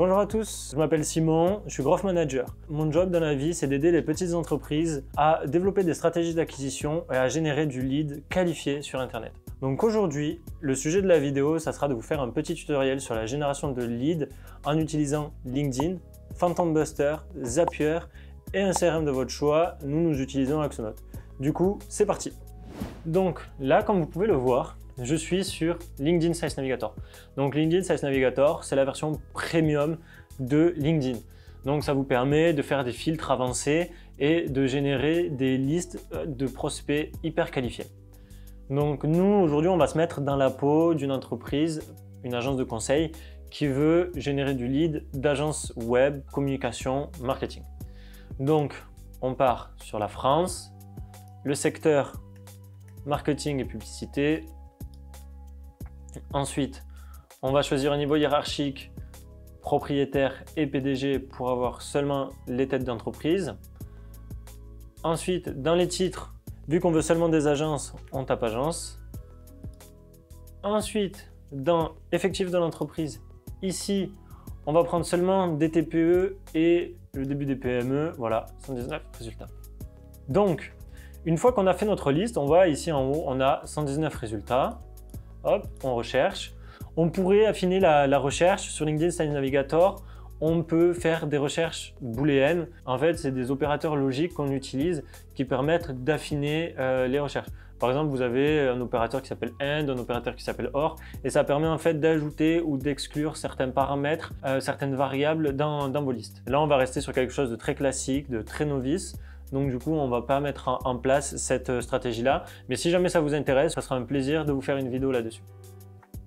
Bonjour à tous, je m'appelle Simon, je suis Growth Manager. Mon job dans la vie, c'est d'aider les petites entreprises à développer des stratégies d'acquisition et à générer du lead qualifié sur Internet. Donc aujourd'hui, le sujet de la vidéo, ça sera de vous faire un petit tutoriel sur la génération de leads en utilisant LinkedIn, Phantom Buster, Zapier et un CRM de votre choix. Nous utilisons Axonote. Du coup, c'est parti. Donc là, comme vous pouvez le voir, je suis sur LinkedIn Sales Navigator. Donc LinkedIn Sales Navigator, c'est la version premium de LinkedIn. Donc ça vous permet de faire des filtres avancés et de générer des listes de prospects hyper qualifiés. Donc nous, aujourd'hui, on va se mettre dans la peau d'une entreprise, une agence de conseil qui veut générer du lead d'agence web, communication, marketing. Donc on part sur la France, le secteur marketing et publicité. Ensuite, on va choisir un niveau hiérarchique, propriétaire et PDG pour avoir seulement les têtes d'entreprise. Ensuite, dans les titres, vu qu'on veut seulement des agences, on tape agence. Ensuite, dans effectif de l'entreprise, ici, on va prendre seulement des TPE et le début des PME. Voilà, 119 résultats. Donc, une fois qu'on a fait notre liste, on voit ici en haut, on a 119 résultats. Hop, on recherche. On pourrait affiner la recherche sur LinkedIn Sales Navigator. On peut faire des recherches booléennes. En fait, c'est des opérateurs logiques qu'on utilise qui permettent d'affiner les recherches. Par exemple, vous avez un opérateur qui s'appelle AND, un opérateur qui s'appelle OR, et ça permet en fait d'ajouter ou d'exclure certains paramètres, certaines variables dans vos listes. Là, on va rester sur quelque chose de très classique, de très novice. Donc du coup, on ne va pas mettre en place cette stratégie-là. Mais si jamais ça vous intéresse, ça sera un plaisir de vous faire une vidéo là-dessus.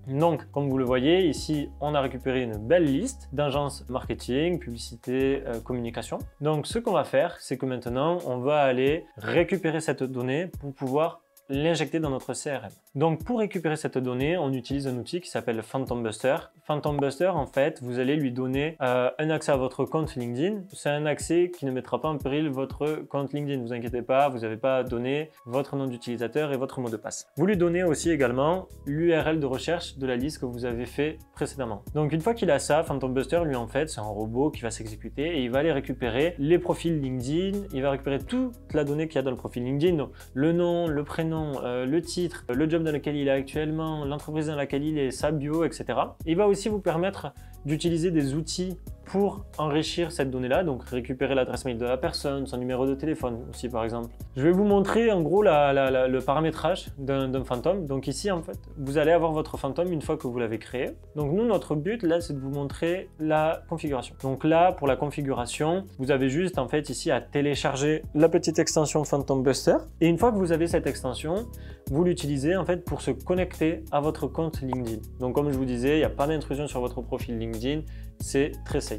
Donc, comme vous le voyez, ici, on a récupéré une belle liste d'agences marketing, publicité, communication. Donc, ce qu'on va faire, c'est que maintenant, on va aller récupérer cette donnée pour pouvoir l'injecter dans notre CRM. Donc pour récupérer cette donnée, on utilise un outil qui s'appelle Phantom Buster. Phantom Buster, en fait, vous allez lui donner un accès à votre compte LinkedIn. C'est un accès qui ne mettra pas en péril votre compte LinkedIn. Ne vous inquiétez pas, vous n'avez pas à donner votre nom d'utilisateur et votre mot de passe. Vous lui donnez aussi également l'URL de recherche de la liste que vous avez fait précédemment. Donc une fois qu'il a ça, Phantom Buster, lui en fait, c'est un robot qui va s'exécuter et il va aller récupérer les profils LinkedIn. Il va récupérer toute la donnée qu'il y a dans le profil LinkedIn, donc le nom, le prénom, le titre, le job dans lequel il est actuellement, l'entreprise dans laquelle il est, sa bio, etc. Il va aussi vous permettre d'utiliser des outils pour enrichir cette donnée-là, donc récupérer l'adresse mail de la personne, son numéro de téléphone aussi par exemple. Je vais vous montrer en gros le paramétrage d'un Phantom. Donc ici en fait, vous allez avoir votre Phantom une fois que vous l'avez créé. Donc nous, notre but là, c'est de vous montrer la configuration. Donc là, pour la configuration, vous avez juste en fait ici à télécharger la petite extension Phantom Buster. Et une fois que vous avez cette extension, vous l'utilisez en fait pour se connecter à votre compte LinkedIn. Donc comme je vous disais, il n'y a pas d'intrusion sur votre profil LinkedIn, c'est très safe.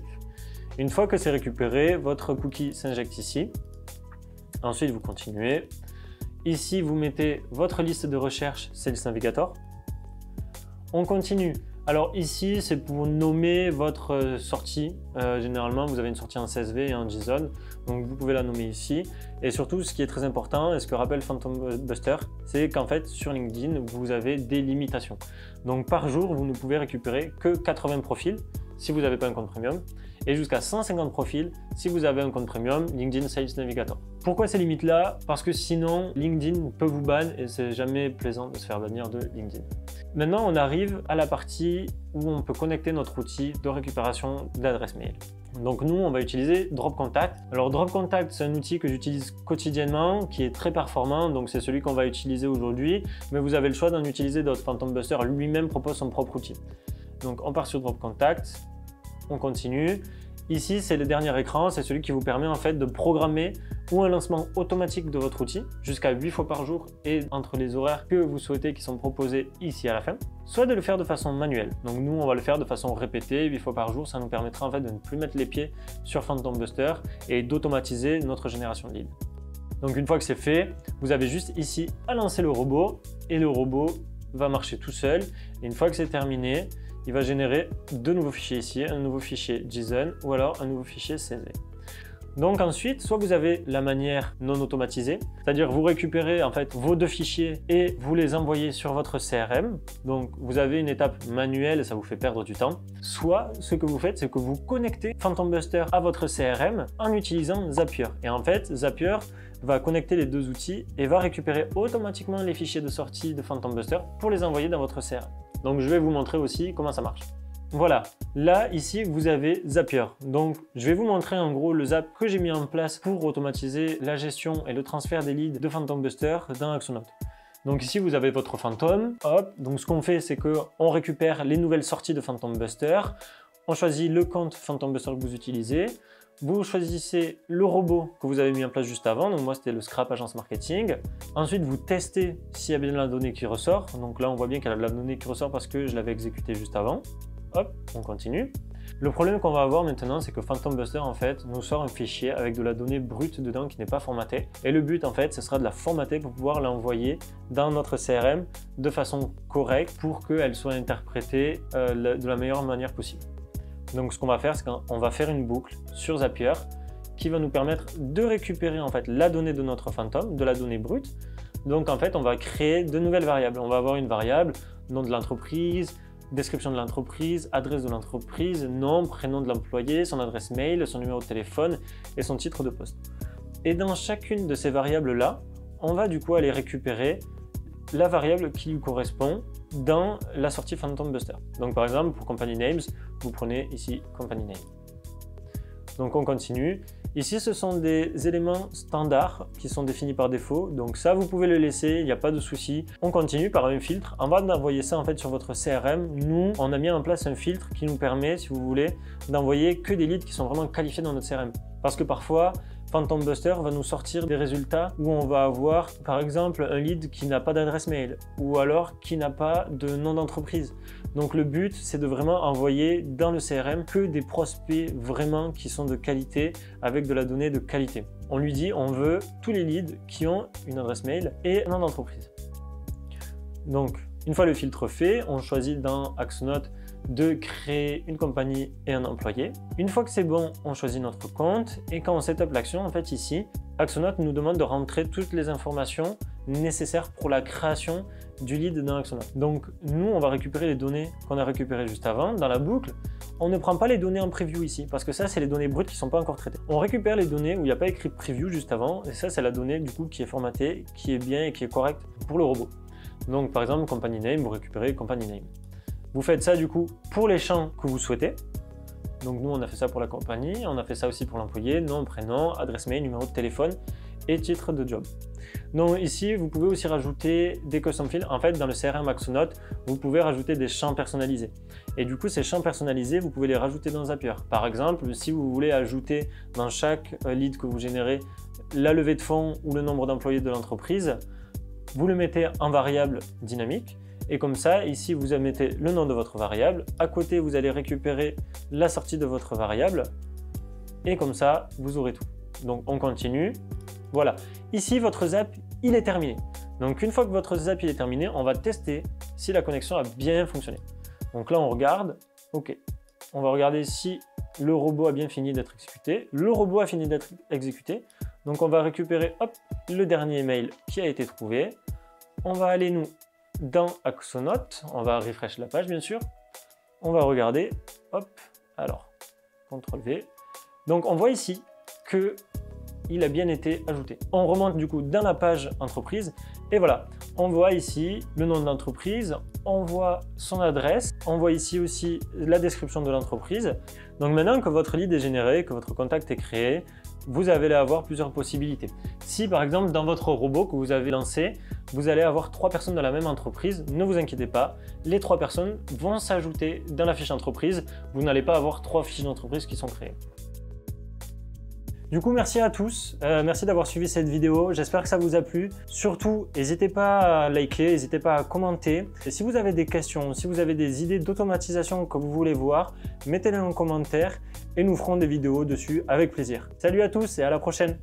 Une fois que c'est récupéré, votre cookie s'injecte ici. Ensuite, vous continuez. Ici, vous mettez votre liste de recherche Sales Navigator. On continue. Alors ici, c'est pour nommer votre sortie. Généralement, vous avez une sortie en CSV et en JSON. Donc, vous pouvez la nommer ici. Et surtout, ce qui est très important, et ce que rappelle Phantom Buster, c'est qu'en fait, sur LinkedIn, vous avez des limitations. Donc, par jour, vous ne pouvez récupérer que 80 profils si vous n'avez pas un compte premium et jusqu'à 150 profils si vous avez un compte premium LinkedIn Sales Navigator. Pourquoi ces limites-là? Parce que sinon, LinkedIn peut vous ban et c'est jamais plaisant de se faire bannir de LinkedIn. Maintenant, on arrive à la partie où on peut connecter notre outil de récupération d'adresse mail. Donc nous, on va utiliser Drop Contact. Alors Drop Contact, c'est un outil que j'utilise quotidiennement, qui est très performant, donc c'est celui qu'on va utiliser aujourd'hui, mais vous avez le choix d'en utiliser d'autres. Phantom Buster lui-même propose son propre outil. Donc on part sur Drop Contact, on continue. Ici, c'est le dernier écran, c'est celui qui vous permet en fait de programmer ou un lancement automatique de votre outil jusqu'à 8 fois par jour et entre les horaires que vous souhaitez qui sont proposés ici à la fin, soit de le faire de façon manuelle. Donc nous, on va le faire de façon répétée, 8 fois par jour, ça nous permettra en fait de ne plus mettre les pieds sur Phantom Buster et d'automatiser notre génération de leads. Donc une fois que c'est fait, vous avez juste ici à lancer le robot et le robot va marcher tout seul. Et une fois que c'est terminé, il va générer deux nouveaux fichiers ici, un nouveau fichier JSON ou alors un nouveau fichier CSV. Donc ensuite, soit vous avez la manière non automatisée, c'est-à-dire vous récupérez en fait vos 2 fichiers et vous les envoyez sur votre CRM. Donc vous avez une étape manuelle et ça vous fait perdre du temps. Soit ce que vous faites, c'est que vous connectez Phantom Buster à votre CRM en utilisant Zapier. Et en fait, Zapier va connecter les 2 outils et va récupérer automatiquement les fichiers de sortie de Phantom Buster pour les envoyer dans votre CRM. Donc je vais vous montrer aussi comment ça marche. Voilà, là ici vous avez Zapier. Donc je vais vous montrer en gros le Zap que j'ai mis en place pour automatiser la gestion et le transfert des leads de Phantom Buster dans Axonote. Donc ici vous avez votre Phantom, hop, donc ce qu'on fait c'est qu'on récupère les nouvelles sorties de Phantom Buster, on choisit le compte Phantom Buster que vous utilisez, vous choisissez le robot que vous avez mis en place juste avant, donc moi c'était le Scrap Agence Marketing. Ensuite vous testez s'il y a bien de la donnée qui ressort, donc là on voit bien qu'il y a de la donnée qui ressort parce que je l'avais exécuté juste avant. Hop, on continue. Le problème qu'on va avoir maintenant, c'est que Phantom Buster en fait nous sort un fichier avec de la donnée brute dedans qui n'est pas formatée. Et le but en fait, ce sera de la formater pour pouvoir l'envoyer dans notre CRM de façon correcte pour qu'elle soit interprétée de la meilleure manière possible. Donc ce qu'on va faire, c'est qu'on va faire une boucle sur Zapier qui va nous permettre de récupérer en fait la donnée de notre Phantom, de la donnée brute. Donc en fait, on va créer de nouvelles variables. On va avoir une variable, nom de l'entreprise, description de l'entreprise, adresse de l'entreprise, nom, prénom de l'employé, son adresse mail, son numéro de téléphone et son titre de poste. Et dans chacune de ces variables-là, on va du coup aller récupérer la variable qui lui correspond dans la sortie Phantom Buster. Donc par exemple, pour Company Names, vous prenez ici Company Name. Donc on continue. Ici, ce sont des éléments standards qui sont définis par défaut. Donc ça, vous pouvez le laisser, il n'y a pas de souci. On continue par un filtre. Avant d'envoyer ça en fait sur votre CRM, nous, on a mis en place un filtre qui nous permet, si vous voulez, d'envoyer que des leads qui sont vraiment qualifiés dans notre CRM. Parce que parfois, Phantom Buster va nous sortir des résultats où on va avoir, par exemple, un lead qui n'a pas d'adresse mail ou alors qui n'a pas de nom d'entreprise. Donc le but, c'est de vraiment envoyer dans le CRM que des prospects vraiment qui sont de qualité avec de la donnée de qualité. On lui dit, on veut tous les leads qui ont une adresse mail et un nom d'entreprise. Donc, une fois le filtre fait, on choisit dans Axonote de créer une compagnie et un employé. Une fois que c'est bon, on choisit notre compte et quand on setup l'action, en fait ici, Axonote nous demande de rentrer toutes les informations nécessaires pour la création du lead dans Axonote. Donc nous, on va récupérer les données qu'on a récupérées juste avant dans la boucle. On ne prend pas les données en preview ici parce que ça, c'est les données brutes qui ne sont pas encore traitées. On récupère les données où il n'y a pas écrit preview juste avant et ça, c'est la donnée du coup qui est formatée, qui est bien et qui est correcte pour le robot. Donc par exemple, company name, vous récupérez company name. Vous faites ça du coup pour les champs que vous souhaitez. Donc nous, on a fait ça pour la compagnie, on a fait ça aussi pour l'employé, nom, prénom, adresse mail, numéro de téléphone et titre de job. Donc ici, vous pouvez aussi rajouter des custom fields. En fait, dans le CRM Axonote, vous pouvez rajouter des champs personnalisés. Et du coup, ces champs personnalisés, vous pouvez les rajouter dans Zapier. Par exemple, si vous voulez ajouter dans chaque lead que vous générez la levée de fonds ou le nombre d'employés de l'entreprise, vous le mettez en variable dynamique. Et comme ça, ici, vous mettez le nom de votre variable. À côté, vous allez récupérer la sortie de votre variable. Et comme ça, vous aurez tout. Donc, on continue. Voilà. Ici, votre Zap, il est terminé. Donc, une fois que votre Zap il est terminé, on va tester si la connexion a bien fonctionné. Donc là, on regarde. OK. On va regarder si le robot a bien fini d'être exécuté. Le robot a fini d'être exécuté. Donc, on va récupérer hop, le dernier mail qui a été trouvé. On va aller, nous, dans Axonote, on va refresh la page bien sûr, on va regarder, hop, alors, CTRL V, donc on voit ici que il a bien été ajouté. On remonte du coup dans la page entreprise et voilà, on voit ici le nom de l'entreprise, on voit son adresse, on voit ici aussi la description de l'entreprise. Donc maintenant que votre lead est généré, que votre contact est créé, vous allez avoir plusieurs possibilités. Si par exemple dans votre robot que vous avez lancé, vous allez avoir 3 personnes dans la même entreprise, ne vous inquiétez pas, les 3 personnes vont s'ajouter dans la fiche entreprise, vous n'allez pas avoir 3 fiches d'entreprise qui sont créées. Du coup, merci à tous, merci d'avoir suivi cette vidéo, j'espère que ça vous a plu. Surtout, n'hésitez pas à liker, n'hésitez pas à commenter. Et si vous avez des questions, si vous avez des idées d'automatisation que vous voulez voir, mettez-les en commentaire et nous ferons des vidéos dessus avec plaisir. Salut à tous et à la prochaine!